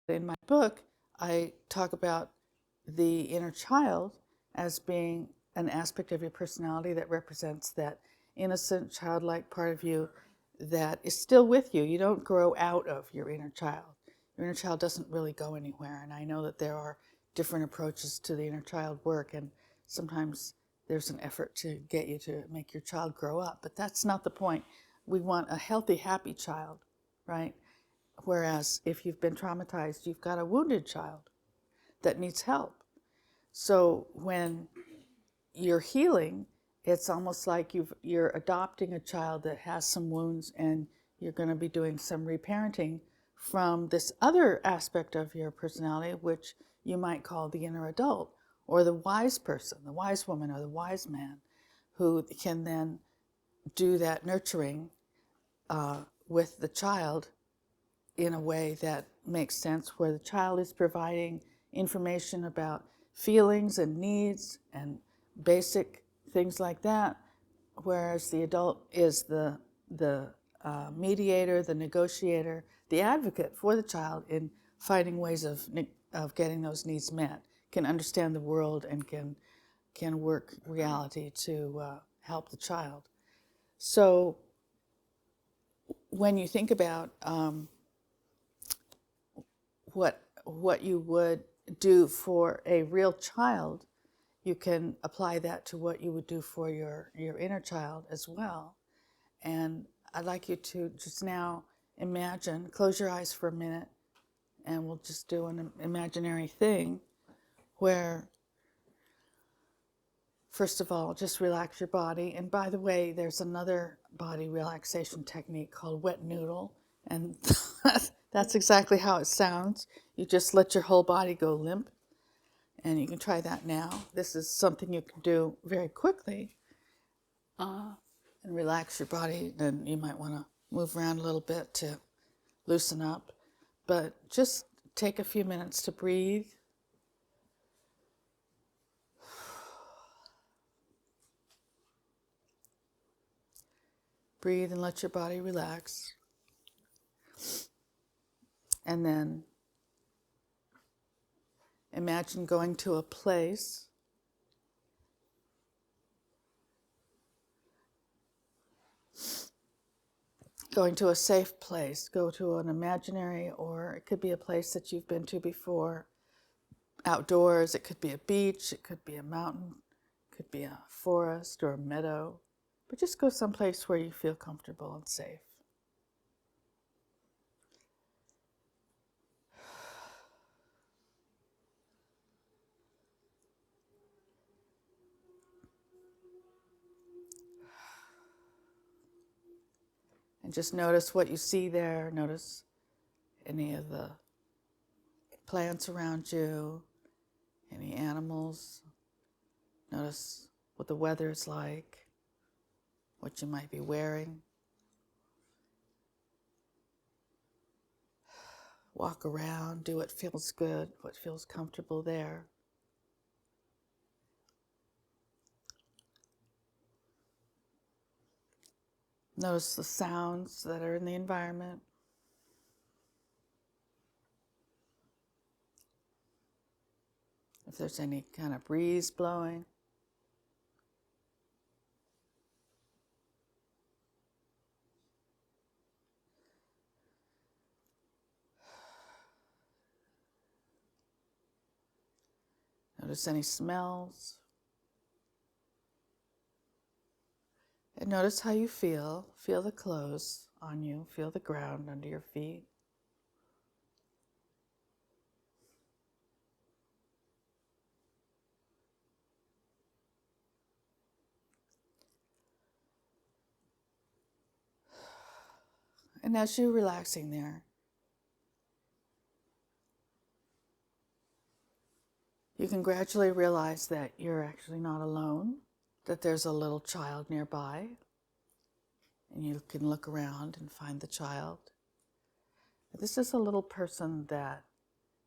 In my book, I talk about the inner child as being an aspect of your personality that represents that innocent, childlike part of you that is still with you. You don't grow out of your inner child. Your inner child doesn't really go anywhere. And I know that there are different approaches to the inner child work, and sometimes there's an effort to get you to make your child grow up. But that's not the point. We want a healthy, happy child, right? Whereas if you've been traumatized, you've got a wounded child that needs help. So when you're healing, it's almost like you're adopting a child that has some wounds, and you're going to be doing some reparenting from this other aspect of your personality, which you might call the inner adult, or the wise person, the wise woman, or the wise man, who can then do that nurturing with the child in a way that makes sense, where the child is providing information about feelings and needs and basic things like that, whereas the adult is the mediator, the negotiator, the advocate for the child in finding ways of getting those needs met, can understand the world, and can work reality to help the child. So when you think about what you would do for a real child, you can apply that to what you would do for your inner child as well. And I'd like you to just now imagine, close your eyes for a minute, and we'll just do an imaginary thing where, first of all, just relax your body. And by the way, there's another body relaxation technique called wet noodle, and that's exactly how it sounds. You just let your whole body go limp, and you can try that now. This is something you can do very quickly and relax your body. And you might want to move around a little bit to loosen up, but just take a few minutes to breathe. Breathe and let your body relax. And then imagine going to a place going to a safe place. Go to an imaginary, or it could be a place that you've been to before, outdoors. It could be a beach, it could be a mountain, it could be a forest or a meadow, but just go someplace where you feel comfortable and safe. And just notice what you see there. Notice any of the plants around you, any animals. Notice what the weather is like, what you might be wearing. Walk around, do what feels good, what feels comfortable there. Notice the sounds that are in the environment. If there's any kind of breeze blowing. Notice any smells. And notice how you feel. Feel the clothes on you. Feel the ground under your feet. And as you're relaxing there, you can gradually realize that you're actually not alone, that there's a little child nearby, and you can look around and find the child. This is a little person that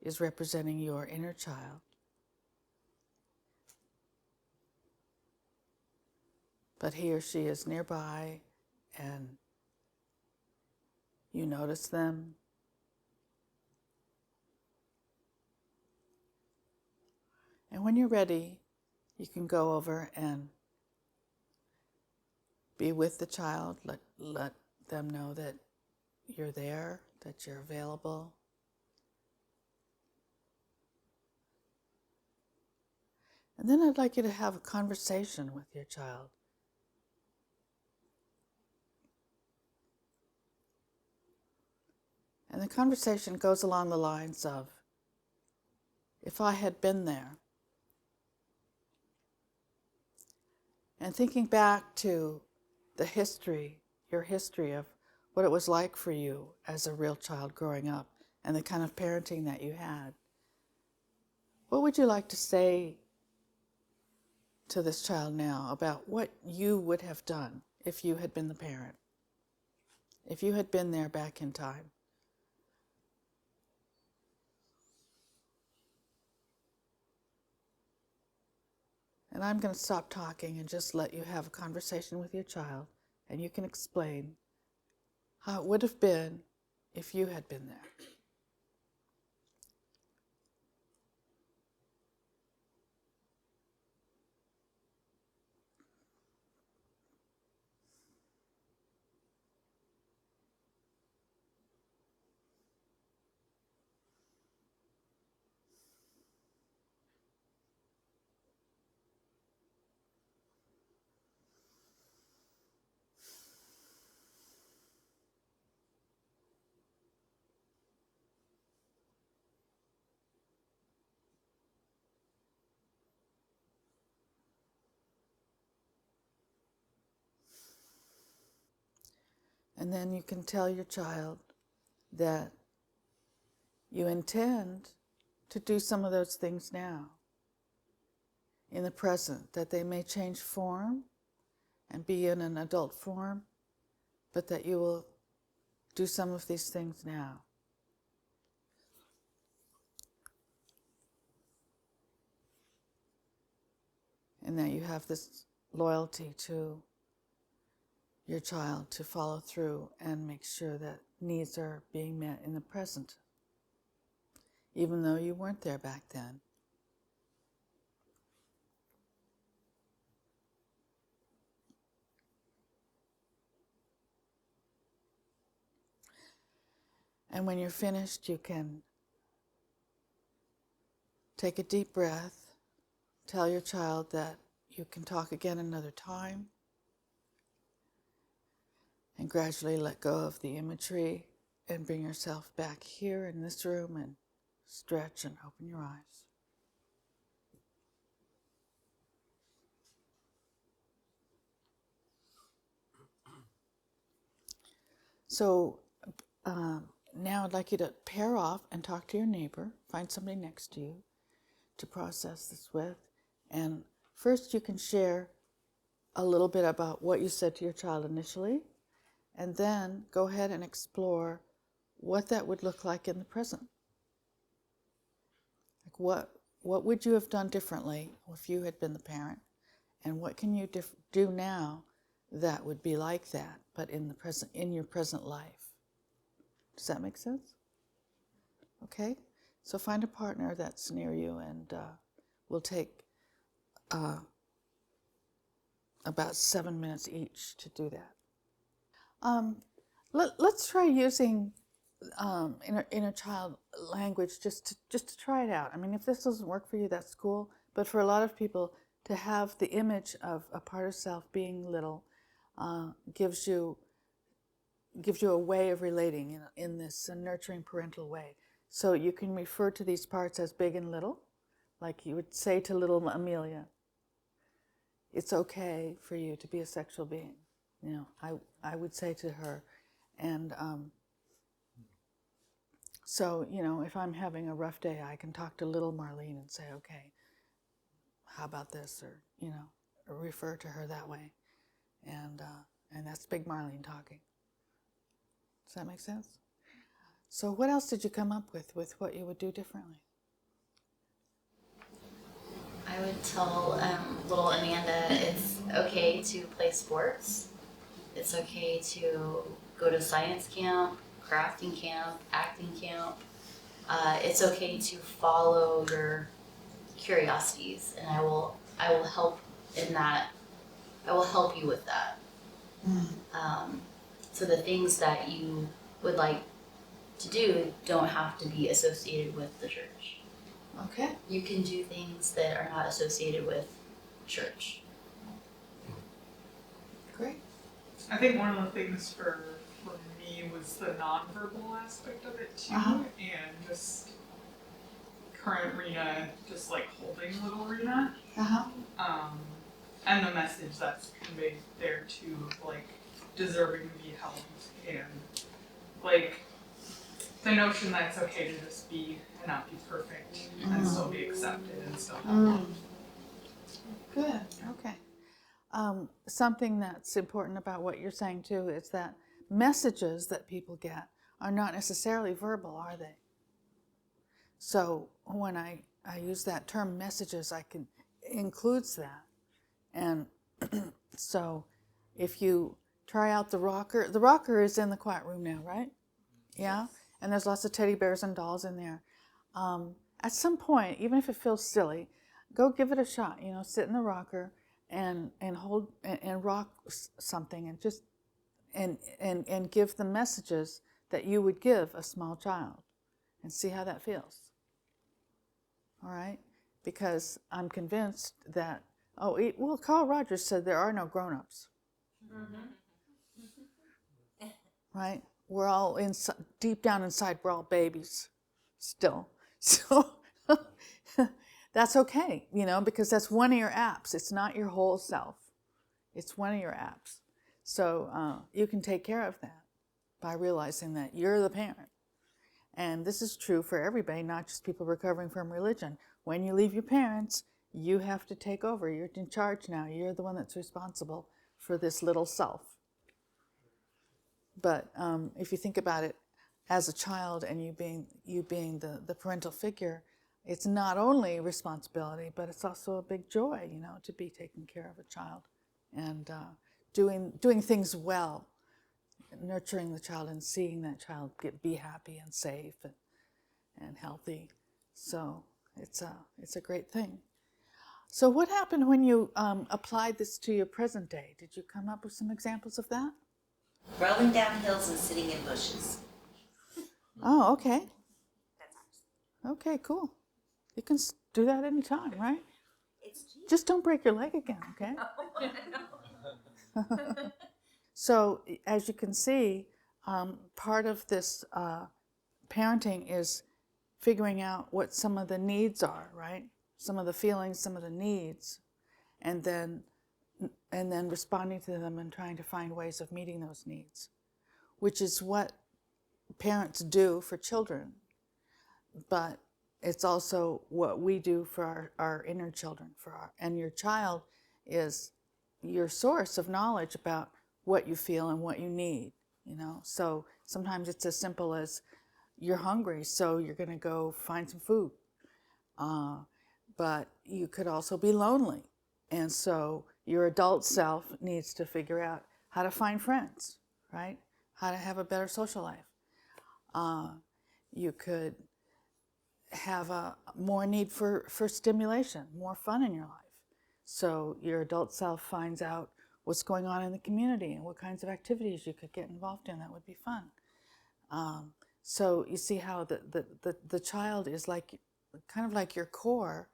is representing your inner child. But he or she is nearby, and you notice them. And when you're ready, you can go over and be with the child, let them know that you're there, that you're available. And then I'd like you to have a conversation with your child. And the conversation goes along the lines of, if I had been there. And thinking back to the history, your history of what it was like for you as a real child growing up and the kind of parenting that you had. What would you like to say to this child now about what you would have done if you had been the parent? If you had been there back in time? And I'm going to stop talking and just let you have a conversation with your child, and you can explain how it would have been if you had been there. And then you can tell your child that you intend to do some of those things now, in the present, that they may change form and be in an adult form, but that you will do some of these things now. And that you have this loyalty to your child to follow through and make sure that needs are being met in the present, even though you weren't there back then. And when you're finished, you can take a deep breath, tell your child that you can talk again another time, and gradually let go of the imagery and bring yourself back here in this room and stretch and open your eyes. So now I'd like you to pair off and talk to your neighbor, find somebody next to you to process this with. And first you can share a little bit about what you said to your child initially, and then go ahead and explore what that would look like in the present. Like what would you have done differently if you had been the parent, and what can you do now that would be like that, but in the present, in your present life? Does that make sense? Okay, so find a partner that's near you, and we'll take about 7 minutes each to do that. Let's try using inner child language just to try it out. I mean, if this doesn't work for you, that's cool. But for a lot of people, to have the image of a part of self being little gives you a way of relating in this nurturing parental way. So you can refer to these parts as big and little, like you would say to little Amelia, it's okay for you to be a sexual being. You know, I would say to her, and so, you know, if I'm having a rough day, I can talk to little Marlene and say, okay, how about this? Or, you know, or refer to her that way. And that's big Marlene talking. Does that make sense? So what else did you come up with what you would do differently? I would tell little Amanda it's okay to play sports. It's okay to go to science camp, crafting camp, acting camp. It's okay to follow your curiosities, and I will help in that. I will help you with that. So the things that you would like to do don't have to be associated with the church. Okay. You can do things that are not associated with church. Great. I think one of the things for me was the nonverbal aspect of it too, Uh-huh. and just current Rena, just like holding little Rena, and the message that's conveyed there too, like deserving to be held, and like the notion that it's okay to just be and not be perfect and still be accepted and still have love. Good. Okay. Something that's important about what you're saying too is that messages that people get are not necessarily verbal, are they? So when I use that term messages, it includes that. And so if you try out the rocker is in the quiet room now, right? Yeah? And there's lots of teddy bears and dolls in there. At some point, even if it feels silly, go give it a shot. Sit in the rocker and hold and rock something and just and give the messages that you would give a small child and see how that feels. All right? Because I'm convinced that, Carl Rogers said there are no grown-ups. Right? We're all deep down inside, we're all babies still. So that's okay, because that's one of your apps. It's not your whole self. It's one of your apps. So you can take care of that by realizing that you're the parent. And this is true for everybody, not just people recovering from religion. When you leave your parents, you have to take over. You're in charge now. You're the one that's responsible for this little self. But if you think about it as a child and you being the parental figure, it's not only responsibility, but it's also a big joy, to be taking care of a child and doing things well, nurturing the child and seeing that child be happy and safe and healthy. So it's a great thing. So what happened when you applied this to your present day? Did you come up with some examples of that? Rolling down hills and sitting in bushes. Oh, okay. Okay, cool. You can do that anytime, right? Just don't break your leg again, okay? So, as you can see, part of this parenting is figuring out what some of the needs are, right? Some of the feelings, some of the needs, and then responding to them and trying to find ways of meeting those needs, which is what parents do for children, but it's also what we do for our inner children. And your child is your source of knowledge about what you feel and what you need, So sometimes it's as simple as you're hungry, so you're going to go find some food. But you could also be lonely. And so your adult self needs to figure out how to find friends, right? How to have a better social life. You could have a more need for stimulation, more fun in your life. So your adult self finds out what's going on in the community and what kinds of activities you could get involved in that would be fun. So you see how the child is kind of like your core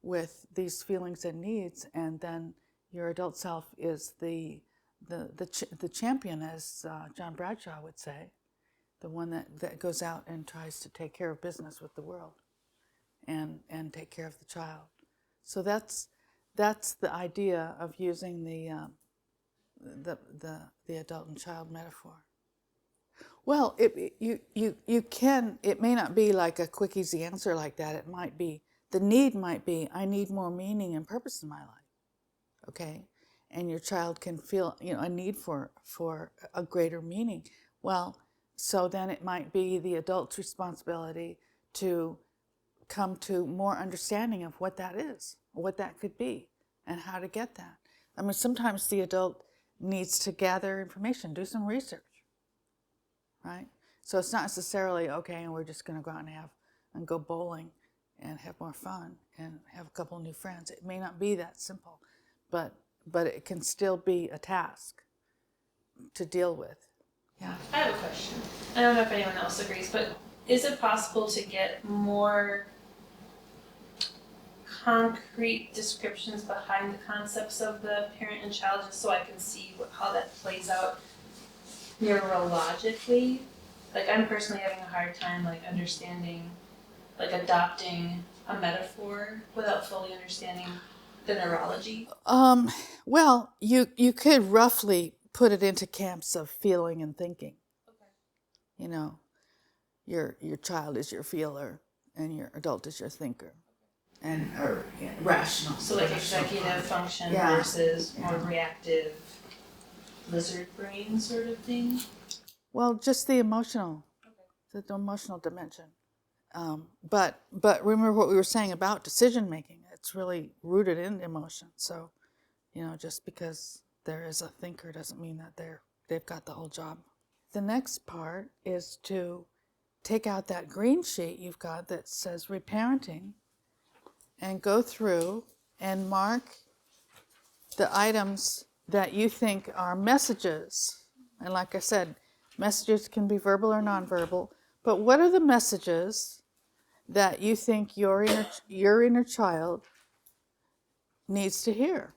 with these feelings and needs, and then your adult self is the champion, as John Bradshaw would say, the one that goes out and tries to take care of business with the world and take care of the child. So that's the idea of using the adult and child metaphor. Well, you can. It may not be like a quick, easy answer like that. It might be the need might be I need more meaning and purpose in my life. Okay, and your child can feel a need for a greater meaning. Well, so then it might be the adult's responsibility to come to more understanding of what that is, what that could be, and how to get that. I mean, sometimes the adult needs to gather information, do some research, right? So it's not necessarily, okay, and we're just going to go out and go bowling and have more fun and have a couple new friends. It may not be that simple, but it can still be a task to deal with. Yeah. I have a question. I don't know if anyone else agrees, but is it possible to get more concrete descriptions behind the concepts of the parent and child, just so I can see how that plays out neurologically? Like, I'm personally having a hard time understanding, adopting a metaphor without fully understanding the neurology. Well, you could roughly put it into camps of feeling and thinking. Okay. You know, your child is your feeler, and your adult is your thinker, and or rational. So executive function Yeah. versus more reactive lizard brain sort of thing. Well, just the emotional, the emotional dimension. But remember what we were saying about decision making. It's really rooted in emotion. So, just because there is a thinker doesn't mean that they've got the whole job. The next part is to take out that green sheet you've got that says reparenting and go through and mark the items that you think are messages. And like I said, messages can be verbal or nonverbal, but what are the messages that you think your inner child needs to hear?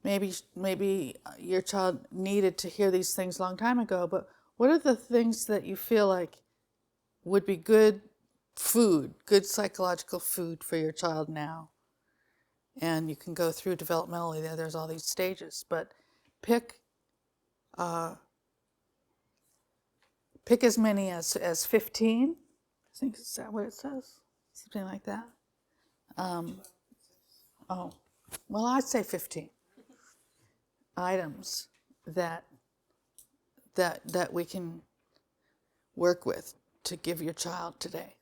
Maybe your child needed to hear these things a long time ago, but what are the things that you feel like would be good food, good psychological food for your child now? And you can go through developmentally there's all these stages, but pick as many as 15. I think, is that what it says? Something like that. Well, I'd say 15 items that we can work with to give your child today.